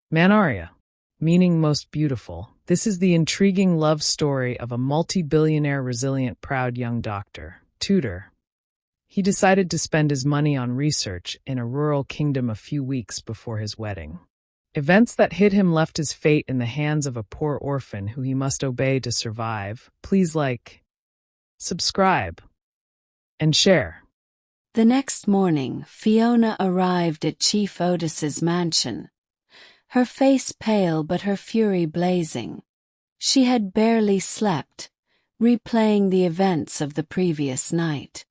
Manaria, meaning most beautiful. This is the intriguing love story of a multi-billionaire, resilient, proud young doctor, Tudor. He decided to spend his money on research in a rural kingdom a few weeks before his wedding. Events that hit him left his fate in the hands of a poor orphan who he must obey to survive. Please like, subscribe, and share. The next morning, Fiona arrived at Chief Otis's mansion, her face pale but her fury blazing. She had barely slept, replaying the events of the previous night.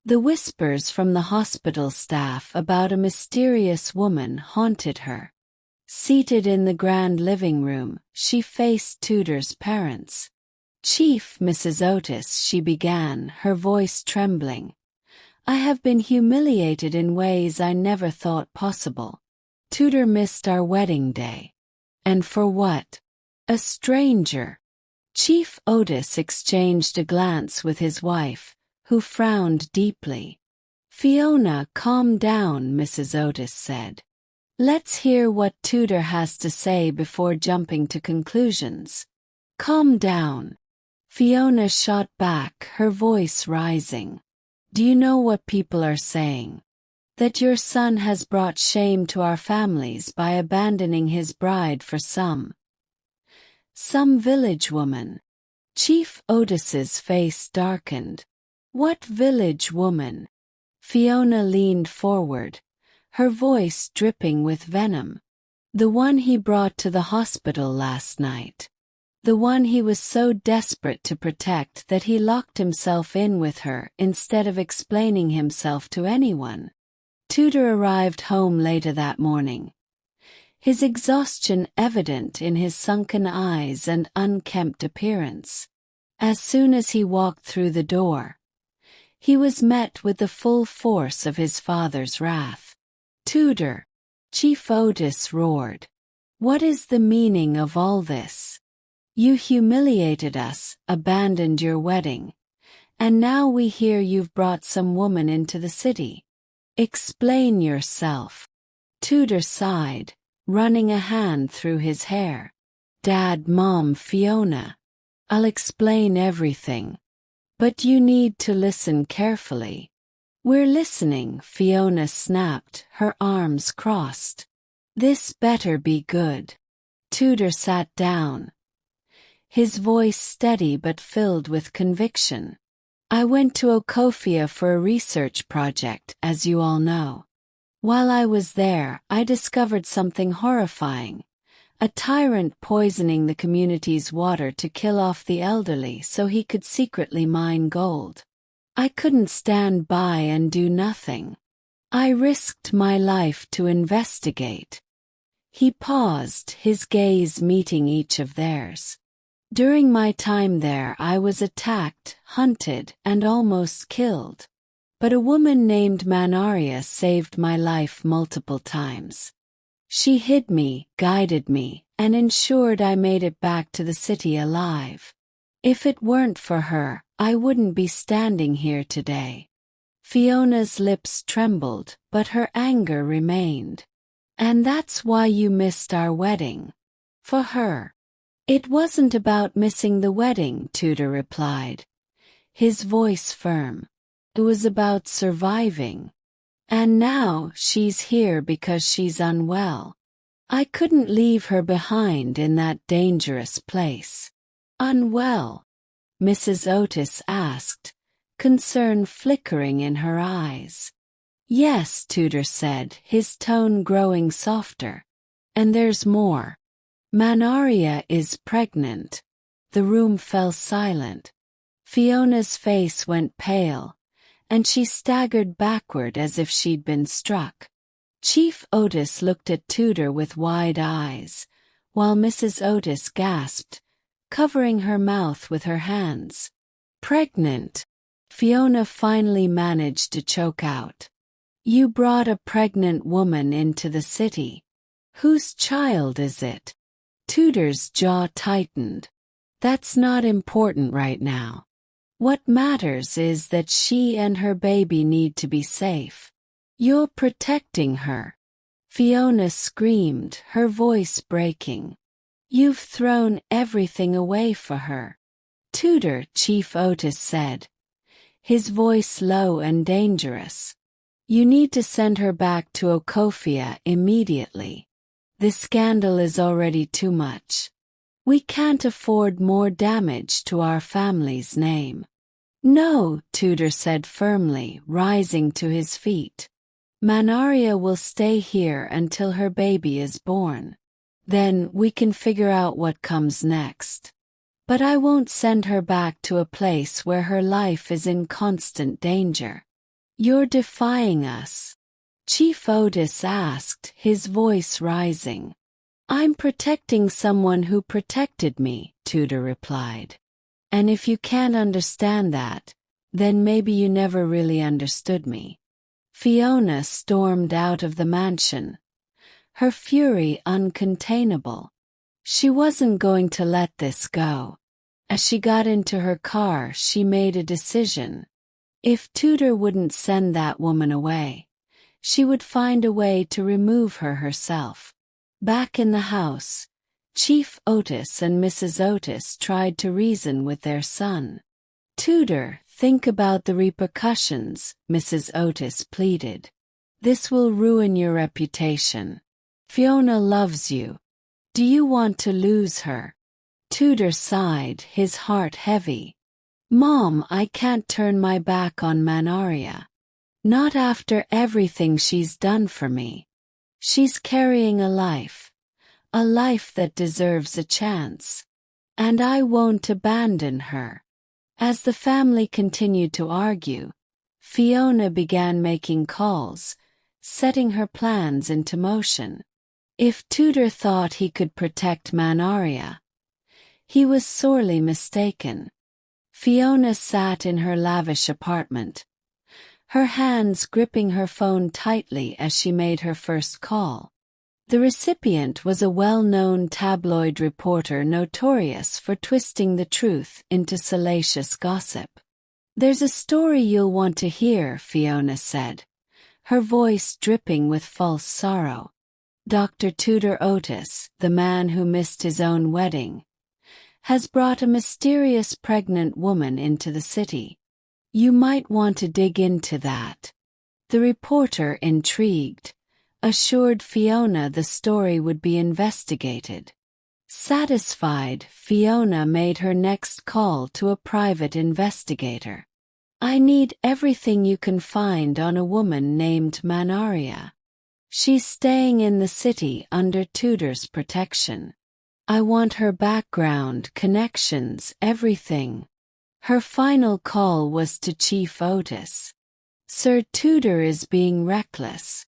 The whispers from the hospital staff about a mysterious woman haunted her. Seated in the grand living room, she faced Tudor's parents. "Chief Mrs. Otis," she began, her voice trembling. "I have been humiliated in ways I never thought possible. Tudor missed our wedding day. And for what? A stranger." Chief Otis exchanged a glance with his wife, who frowned deeply. "Fiona, calm down," Mrs. Otis said. "Let's hear what Tudor has to say before jumping to conclusions." "Calm down," Fiona shot back, her voice rising. "Do you know what people are saying? That your son has brought shame to our families by abandoning his bride for some village woman." Chief Otis's face darkened. "What village woman?" Fiona leaned forward, her voice dripping with venom. "The one he brought to the hospital last night. The one he was so desperate to protect that he locked himself in with her instead of explaining himself to anyone." Tudor arrived home later that morning, his exhaustion evident in his sunken eyes and unkempt appearance. As soon as he walked through the door, he was met with the full force of his father's wrath. "Tudor," Chief Otis roared, "what is the meaning of all this? You humiliated us, abandoned your wedding, and now we hear you've brought some woman into the city. Explain yourself." Tudor sighed, running a hand through his hair. "Dad, Mom, Fiona, I'll explain everything. But you need to listen carefully." "We're listening," Fiona snapped, her arms crossed. "This better be good." Tudor sat down, his voice steady but filled with conviction. "I went to Okofia for a research project, as you all know. While I was there, I discovered something horrifying. A tyrant poisoning the community's water to kill off the elderly so he could secretly mine gold. I couldn't stand by and do nothing. I risked my life to investigate." He paused, his gaze meeting each of theirs. "During my time there, I was attacked, hunted, and almost killed. But a woman named Manaria saved my life multiple times. She hid me, guided me, and ensured I made it back to the city alive. If it weren't for her, I wouldn't be standing here today." Fiona's lips trembled, but her anger remained. "And that's why you missed our wedding? For her?" "It wasn't about missing the wedding," Tudor replied, his voice firm. "It was about surviving. And now she's here because she's unwell. I couldn't leave her behind in that dangerous place." "Unwell?" Mrs. Otis asked, concern flickering in her eyes. "Yes," Tudor said, his tone growing softer. "And there's more. Manaria is pregnant." The room fell silent. Fiona's face went pale, and she staggered backward as if she'd been struck. Chief Otis looked at Tudor with wide eyes, while Mrs. Otis gasped, covering her mouth with her hands. "Pregnant?" Fiona finally managed to choke out. "You brought a pregnant woman into the city. Whose child is it?" Tudor's jaw tightened. "That's not important right now. What matters is that she and her baby need to be safe. You're protecting her." Fiona screamed, her voice breaking. "You've thrown everything away for her." "Tutor," Chief Otis said, his voice low and dangerous. "You need to send her back to Okofia immediately. This scandal is already too much. We can't afford more damage to our family's name." "No," Tudor said firmly, rising to his feet. "Manaria will stay here until her baby is born. Then we can figure out what comes next. But I won't send her back to a place where her life is in constant danger." "You're defying us?" Chief Otis asked, his voice rising. "I'm protecting someone who protected me," Tudor replied. "And if you can't understand that, then maybe you never really understood me." Fiona stormed out of the mansion, her fury uncontainable. She wasn't going to let this go. As she got into her car, she made a decision. If Tudor wouldn't send that woman away, she would find a way to remove her herself. Back in the house, Chief Otis and Mrs. Otis tried to reason with their son. "Tudor, think about the repercussions," Mrs. Otis pleaded. "This will ruin your reputation. Fiona loves you. Do you want to lose her?" Tudor sighed, his heart heavy. "Mom, I can't turn my back on Manaria. Not after everything she's done for me. She's carrying a life that deserves a chance. And I won't abandon her." As the family continued to argue, Fiona began making calls, setting her plans into motion. If Tudor thought he could protect Manaria, he was sorely mistaken. Fiona sat in her lavish apartment, her hands gripping her phone tightly as she made her first call. The recipient was a well-known tabloid reporter notorious for twisting the truth into salacious gossip. "There's a story you'll want to hear," Fiona said, her voice dripping with false sorrow. "Dr. Tudor Otis, the man who missed his own wedding, has brought a mysterious pregnant woman into the city. You might want to dig into that." The reporter, intrigued, assured Fiona the story would be investigated. Satisfied, Fiona made her next call to a private investigator. "I need everything you can find on a woman named Manaria. She's staying in the city under Tudor's protection. I want her background, connections, everything." Her final call was to Chief Otis. "Sir Tudor is being reckless.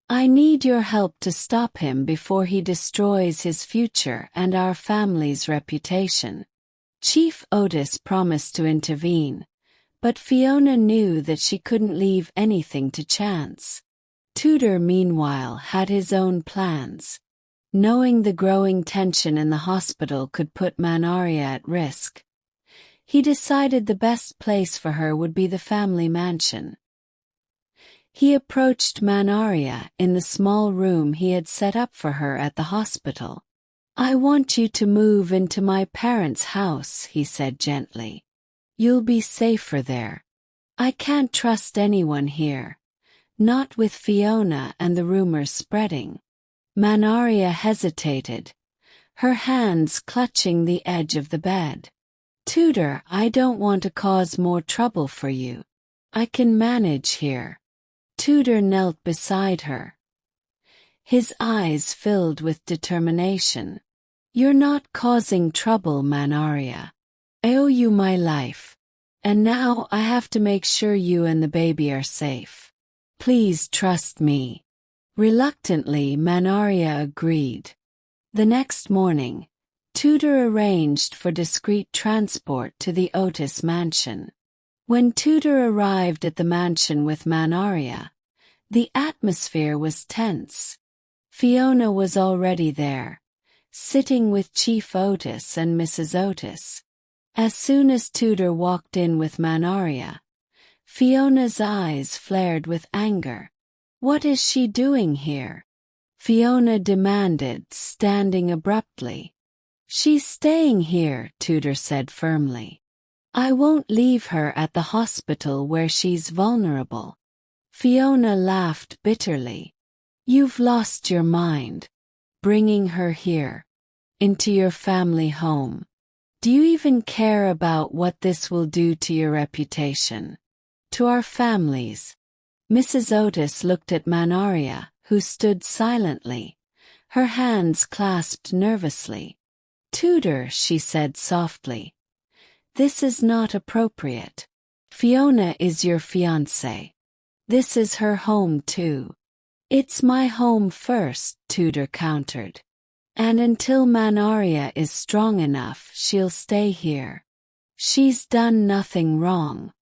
I need your help to stop him before he destroys his future and our family's reputation." Chief Otis promised to intervene, but Fiona knew that she couldn't leave anything to chance. Tudor, meanwhile, had his own plans. Knowing the growing tension in the hospital could put Manaria at risk, he decided the best place for her would be the family mansion. He approached Manaria in the small room he had set up for her at the hospital. "I want you to move into my parents' house," he said gently. "You'll be safer there. I can't trust anyone here. Not with Fiona and the rumors spreading." Manaria hesitated, her hands clutching the edge of the bed. "Tudor, I don't want to cause more trouble for you. I can manage here." Tudor knelt beside her, his eyes filled with determination. "You're not causing trouble, Manaria. I owe you my life. And now I have to make sure you and the baby are safe. Please trust me." Reluctantly, Manaria agreed. The next morning, Tudor arranged for discreet transport to the Otis mansion. When Tudor arrived at the mansion with Manaria, the atmosphere was tense. Fiona was already there, sitting with Chief Otis and Mrs. Otis. As soon as Tudor walked in with Manaria, Fiona's eyes flared with anger. "What is she doing here?" Fiona demanded, standing abruptly. She's staying here, Tudor said firmly. I won't leave her at the hospital where she's vulnerable. Fiona laughed bitterly. You've lost your mind. Bringing her here. Into your family home. Do you even care about what this will do to your reputation? To our families? Mrs. Otis looked at Manaria, who stood silently, her hands clasped nervously. Tudor, she said softly. This is not appropriate. Fiona is your fiancée. This is her home too. It's my home first, Tudor countered. And until Manaria is strong enough, she'll stay here. She's done nothing wrong.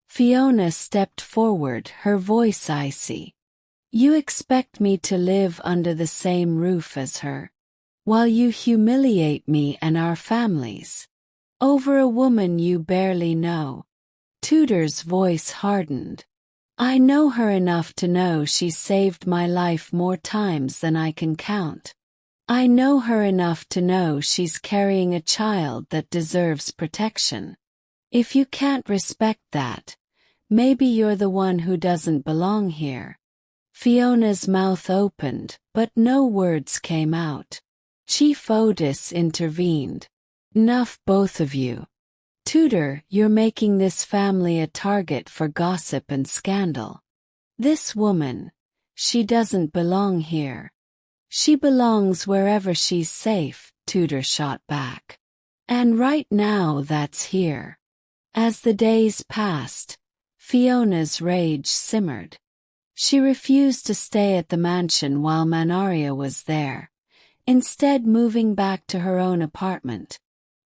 Fiona stepped forward, her voice icy. You expect me to live under the same roof as her, while you humiliate me and our families, over a woman you barely know. Tudor's voice hardened. I know her enough to know she's saved my life more times than I can count. I know her enough to know she's carrying a child that deserves protection. If you can't respect that, maybe you're the one who doesn't belong here. Fiona's mouth opened, but no words came out. Chief Otis intervened. Enough, both of you. Tudor, you're making this family a target for gossip and scandal. This woman, she doesn't belong here. She belongs wherever she's safe, Tudor shot back. And right now that's here. As the days passed, Fiona's rage simmered. She refused to stay at the mansion while Manaria was there, instead moving back to her own apartment.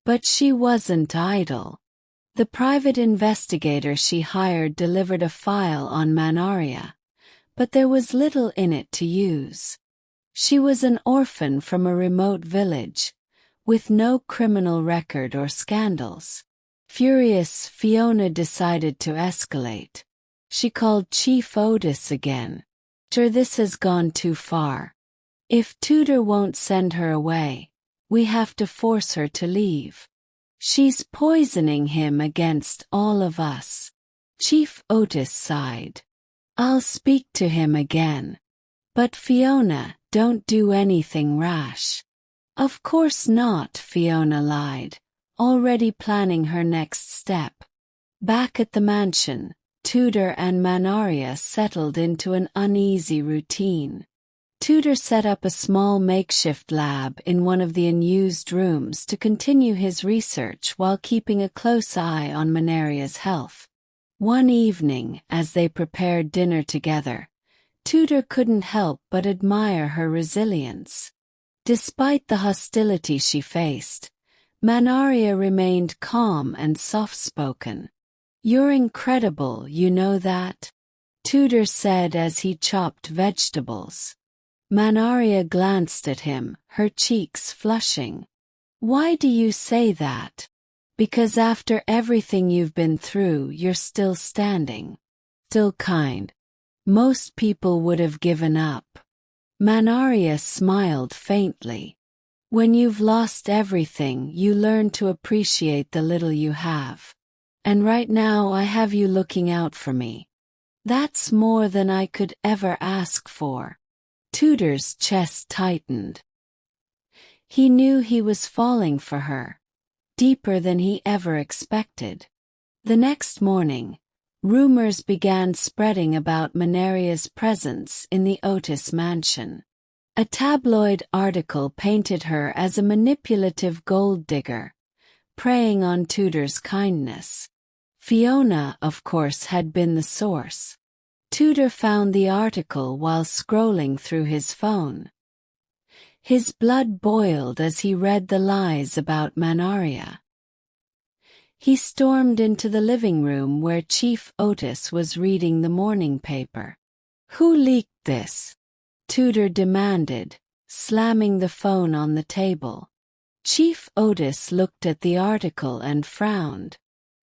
But she wasn't idle. The private investigator she hired delivered a file on Manaria, but there was little in it to use. She was an orphan from a remote village, with no criminal record or scandals. Furious, Fiona decided to escalate. She called Chief Otis again. Sure, this has gone too far. If Tudor won't send her away, we have to force her to leave. She's poisoning him against all of us. Chief Otis sighed. I'll speak to him again. But Fiona, don't do anything rash. Of course not, Fiona lied, already planning her next step. Back at the mansion, Tudor and Manaria settled into an uneasy routine. Tudor set up a small makeshift lab in one of the unused rooms to continue his research while keeping a close eye on Manaria's health. One evening, as they prepared dinner together, Tudor couldn't help but admire her resilience. Despite the hostility she faced, Manaria remained calm and soft-spoken. You're incredible, you know that? Tudor said as he chopped vegetables. Manaria glanced at him, her cheeks flushing. Why do you say that? Because after everything you've been through, you're still standing. Still kind. Most people would have given up. Manaria smiled faintly. When you've lost everything, you learn to appreciate the little you have. And right now I have you looking out for me. That's more than I could ever ask for. Tudor's chest tightened. He knew he was falling for her, deeper than he ever expected. The next morning, rumors began spreading about Manaria's presence in the Otis mansion. A tabloid article painted her as a manipulative gold digger, preying on Tudor's kindness. Fiona, of course, had been the source. Tudor found the article while scrolling through his phone. His blood boiled as he read the lies about Manaria. He stormed into the living room where Chief Otis was reading the morning paper. Who leaked this? Tudor demanded, slamming the phone on the table. Chief Otis looked at the article and frowned.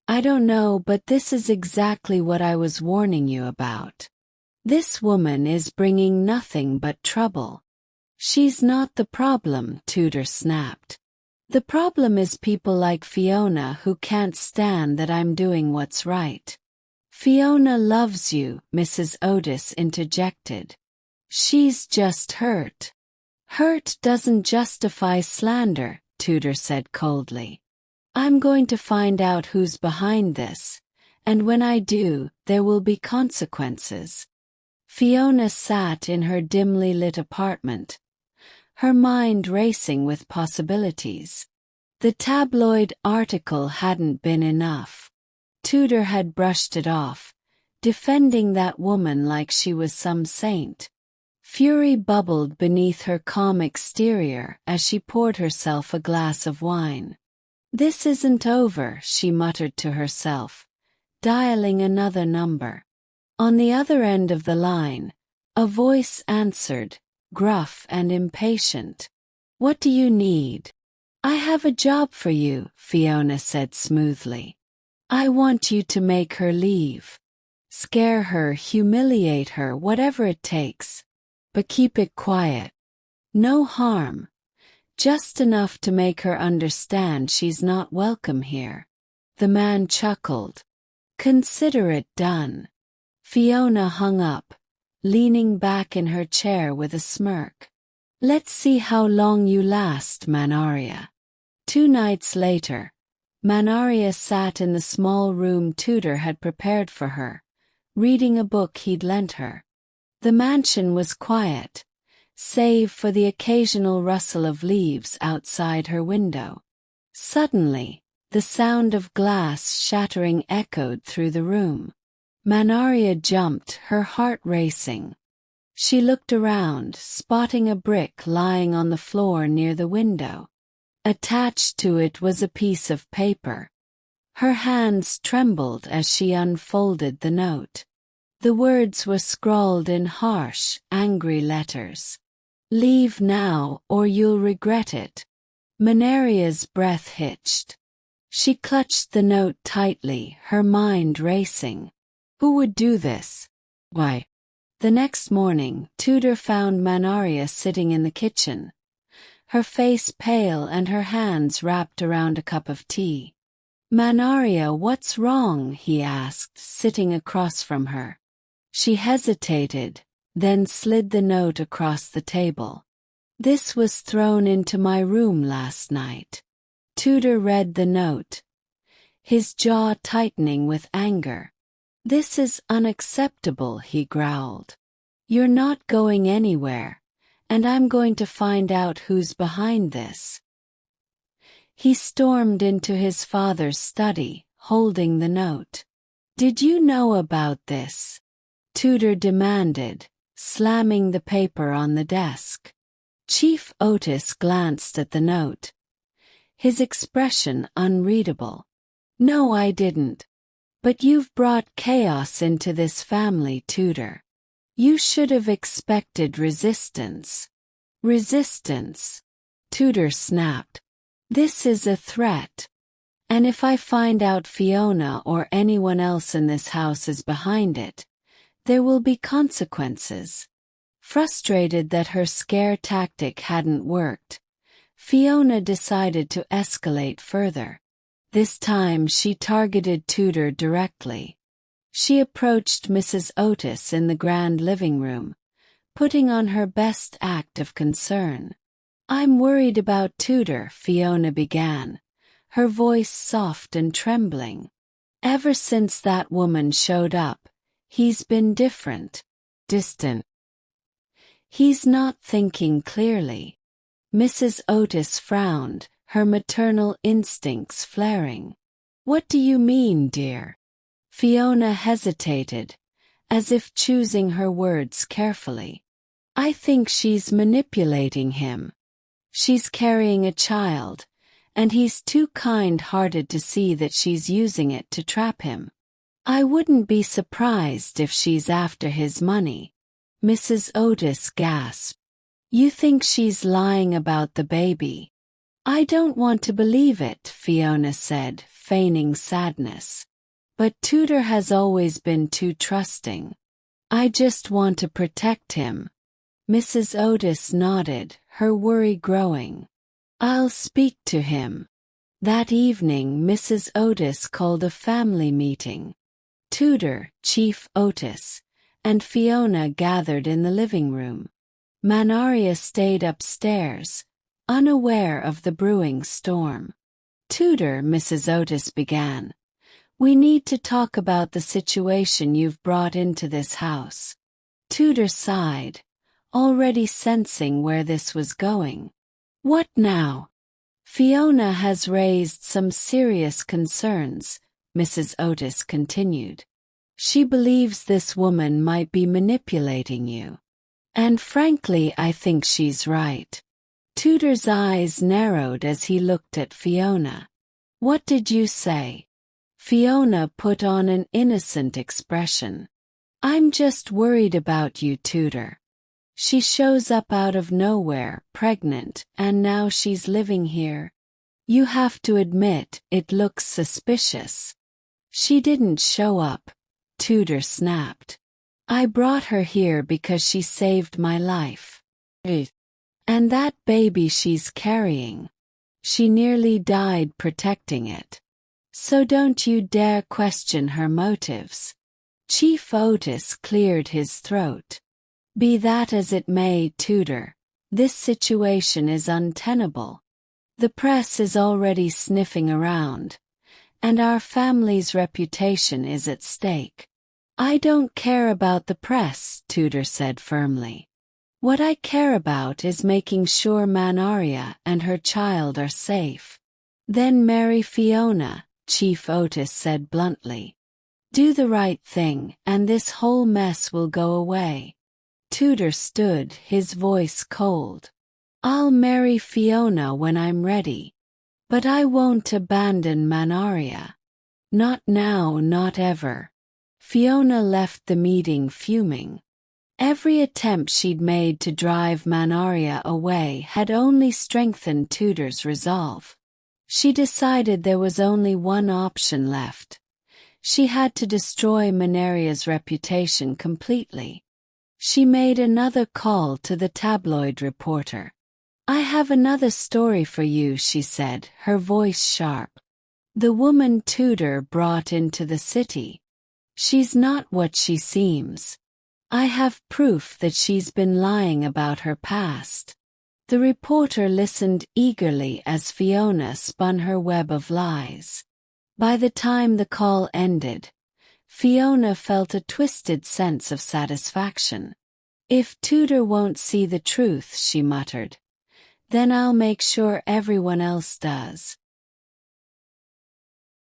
I don't know, but this is exactly what I was warning you about. This woman is bringing nothing but trouble. She's not the problem, Tudor snapped. The problem is people like Fiona who can't stand that I'm doing what's right. Fiona loves you, Mrs. Otis interjected. She's just hurt. Hurt doesn't justify slander, Tudor said coldly. I'm going to find out who's behind this, and when I do, there will be consequences. Fiona sat in her dimly lit apartment, her mind racing with possibilities. The tabloid article hadn't been enough. Tudor had brushed it off, defending that woman like she was some saint. Fury bubbled beneath her calm exterior as she poured herself a glass of wine. This isn't over, she muttered to herself, dialing another number. On the other end of the line, a voice answered, gruff and impatient. What do you need? I have a job for you, Fiona said smoothly. I want you to make her leave. Scare her, humiliate her, whatever it takes. But keep it quiet. No harm. Just enough to make her understand she's not welcome here. The man chuckled. Consider it done. Fiona hung up, leaning back in her chair with a smirk. Let's see how long you last, Manaria. 2 nights later, Manaria sat in the small room Tudor had prepared for her, reading a book he'd lent her. The mansion was quiet, save for the occasional rustle of leaves outside her window. Suddenly, the sound of glass shattering echoed through the room. Manaria jumped, her heart racing. She looked around, spotting a brick lying on the floor near the window. Attached to it was a piece of paper. Her hands trembled as she unfolded the note. The words were scrawled in harsh, angry letters. Leave now, or you'll regret it. Manaria's breath hitched. She clutched the note tightly, her mind racing. Who would do this? Why? The next morning, Tudor found Manaria sitting in the kitchen, her face pale and her hands wrapped around a cup of tea. Manaria, what's wrong? He asked, sitting across from her. She hesitated, then slid the note across the table. This was thrown into my room last night. Tudor read the note, his jaw tightening with anger. This is unacceptable, he growled. You're not going anywhere, and I'm going to find out who's behind this. He stormed into his father's study, holding the note. Did you know about this? Tudor demanded, slamming the paper on the desk. Chief Otis glanced at the note, his expression unreadable. No, I didn't. But you've brought chaos into this family, Tudor. You should have expected resistance. Resistance? Tudor snapped. This is a threat. And if I find out Fiona or anyone else in this house is behind it, there will be consequences. Frustrated that her scare tactic hadn't worked, Fiona decided to escalate further. This time she targeted Tudor directly. She approached Mrs. Otis in the grand living room, putting on her best act of concern. I'm worried about Tudor, Fiona began, her voice soft and trembling. Ever since that woman showed up, he's been different, distant. He's not thinking clearly. Mrs. Otis frowned, her maternal instincts flaring. What do you mean, dear? Fiona hesitated, as if choosing her words carefully. I think she's manipulating him. She's carrying a child, and he's too kind-hearted to see that she's using it to trap him. I wouldn't be surprised if she's after his money. Mrs. Otis gasped. You think she's lying about the baby? I don't want to believe it, Fiona said, feigning sadness. But Tudor has always been too trusting. I just want to protect him. Mrs. Otis nodded, her worry growing. I'll speak to him. That evening Mrs. Otis called a family meeting. Tudor, Chief Otis, and Fiona gathered in the living room. Manaria stayed upstairs, unaware of the brewing storm. Tudor, Mrs. Otis began. We need to talk about the situation you've brought into this house. Tudor sighed, already sensing where this was going. What now? Fiona has raised some serious concerns, Mrs. Otis continued. She believes this woman might be manipulating you. And frankly, I think she's right. Tudor's eyes narrowed as he looked at Fiona. What did you say? Fiona put on an innocent expression. I'm just worried about you, Tudor. She shows up out of nowhere, pregnant, and now she's living here. You have to admit, it looks suspicious. She didn't show up, Tudor snapped. I brought her here because she saved my life. And that baby she's carrying. She nearly died protecting it. So don't you dare question her motives. Chief Otis cleared his throat. Be that as it may, Tudor, this situation is untenable. The press is already sniffing around, and our family's reputation is at stake. I don't care about the press, Tudor said firmly. What I care about is making sure Manaria and her child are safe. Then marry Fiona, Chief Otis said bluntly. Do the right thing, and this whole mess will go away. Tudor stood, his voice cold. I'll marry Fiona when I'm ready. But I won't abandon Manaria. Not now, not ever. Fiona left the meeting fuming. Every attempt she'd made to drive Manaria away had only strengthened Tudor's resolve. She decided there was only one option left. She had to destroy Manaria's reputation completely. She made another call to the tabloid reporter. I have another story for you, she said, her voice sharp. The woman Tudor brought into the city. She's not what she seems. I have proof that she's been lying about her past. The reporter listened eagerly as Fiona spun her web of lies. By the time the call ended, Fiona felt a twisted sense of satisfaction. If Tudor won't see the truth, she muttered, then I'll make sure everyone else does.